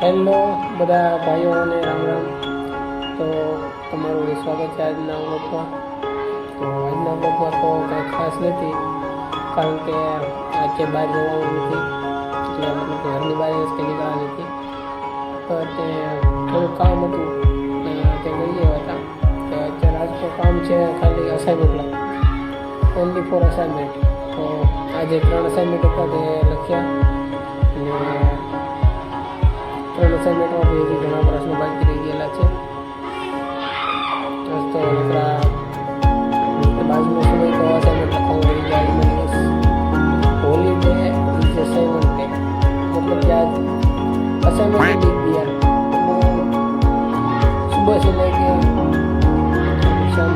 Hello બધા ભાઈઓ અને રામ રામ. તો તમારું સ્વાગત છે આજના વ્લોગમાં. તો આજના વ્લોગમાં તો કાંઈ ખાસ નથી, કારણ કે આજે બહાર જવાનું નથી, એટલે મતલબ કે ઘરની બહાર જ કંઈ નીકળવા નથી. તો તે થોડું કામ હતું તે લઈ ગયા હતા. તો અત્યારે આજ તો કામ છે ખાલી અસાઇનમેન્ટ, ઓનલી ફોર અસાઇનમેન્ટ. તો આજે 3 અસાઇનમેન્ટ હતા તે લખ્યા, અને 3 અસાઇનમેન્ટમાં હજી ઘણા પ્રશ્નો બાકી રહી ગયેલા છે. તો નકરા બાજુનો સમય તો અસાઇનમેન્ટ લખવાનું રહી જાય. મને બસ હોલીડે ઇઝ અસાઇનમેન્ટ ડે, મતલબ કે આજ અસાઇનમેન્ટ दी दिया सुबह से लेके शाम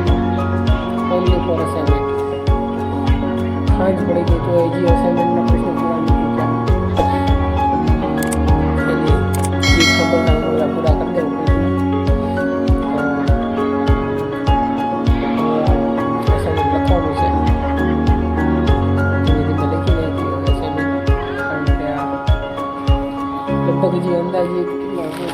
ओनली फॉर असाइनमेंट. सांझ पड़ी गई तो जी असाइनमेंट ना प्रश्न पूरा नहीं किया, चलिए ये खबर ना बोला पूरा कर दे. असाइनमेंट લખવાનું છે, ધીમે ધીમે લખી નાખી અસાઇનમેન્ટ. કારણ કે લગભગ જે અંદાજિત કેટલા છે,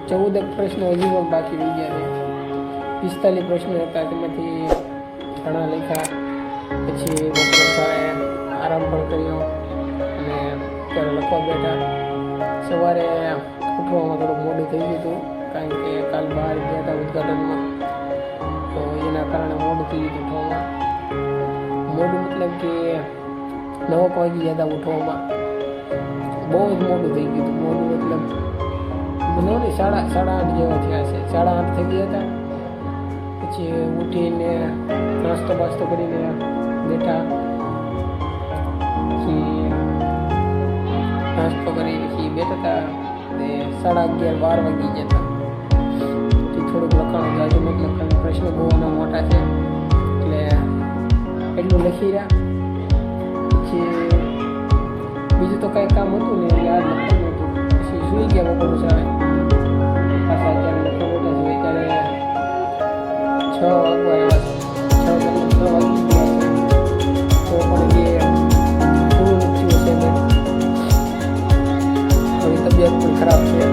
14 પ્રશ્નો હજી પણ બાકી રહી ગયા છે. 45 પ્રશ્નો હતા, તેમાંથી ઘણા લખ્યા. પછી બપોર સારા આરામ પણ કર્યો અને ત્યારે લખવા બેઠા. સવારે ઉઠવામાં થોડું મોડું થઈ ગયું હતું, કારણ કે કાલ બહાર ગયા હતા ઉદ્ઘાટનમાં, તો એના કારણે મોડું થઈ ગયું ઉઠવામાં. મોડું મતલબ કે 9 વાગી ગયા હતા ઉઠવામાં, બહુ જ મોડું થઈ ગયું હતું. મોડું મતલબ નહીં, 8:30 જેવા થયા છે. 8:30 થઈ ગયા હતા. પછી ઉઠીને નાસ્તો બાસ્તો કરીને બેઠા. પછી નાસ્તો કરી પછી બેઠા હતા. 11:30 વાગી ગયા હતા. પછી થોડુંક લખવાનું જાજુ મતલબ પ્રશ્ન બહુ મોટા છે, એટલે એટલું લખી રહ્યા. પછી બીજું તો કાંઈ કામ હતું ને, એટલે આ લખવાનું હતું. પછી સુઈ ગયા બપોર સાડા. પાછા અત્યારે લખવા બેઠા છે. ત્યારે 6 વાગવા આવ્યા છે. 6 વાગી ગયા છે. તો પણ એ પૂરું થયું છે ને. હવે તબિયત પણ ખરાબ છે.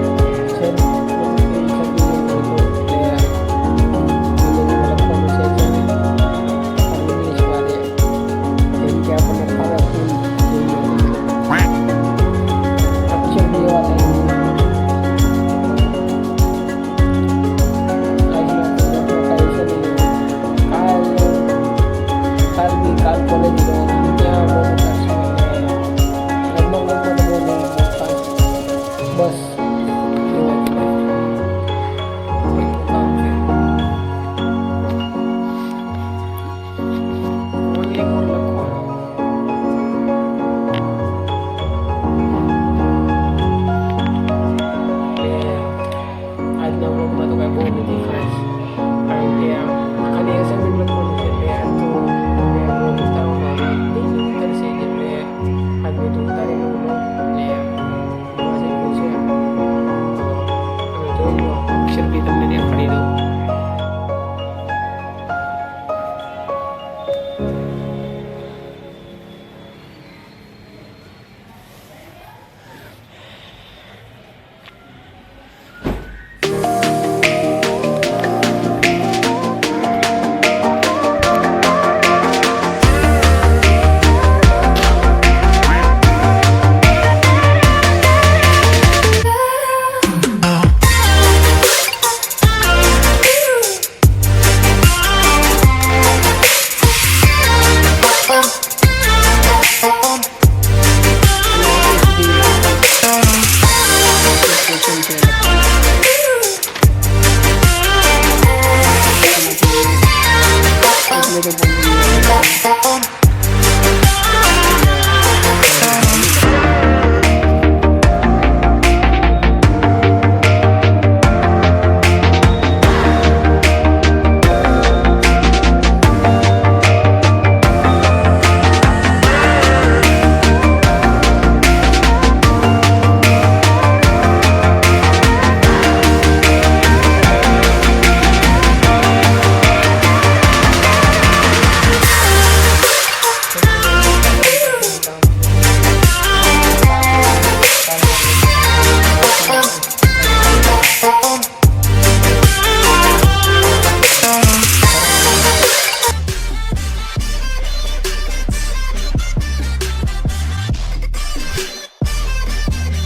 તમને દેખાડી દઉં.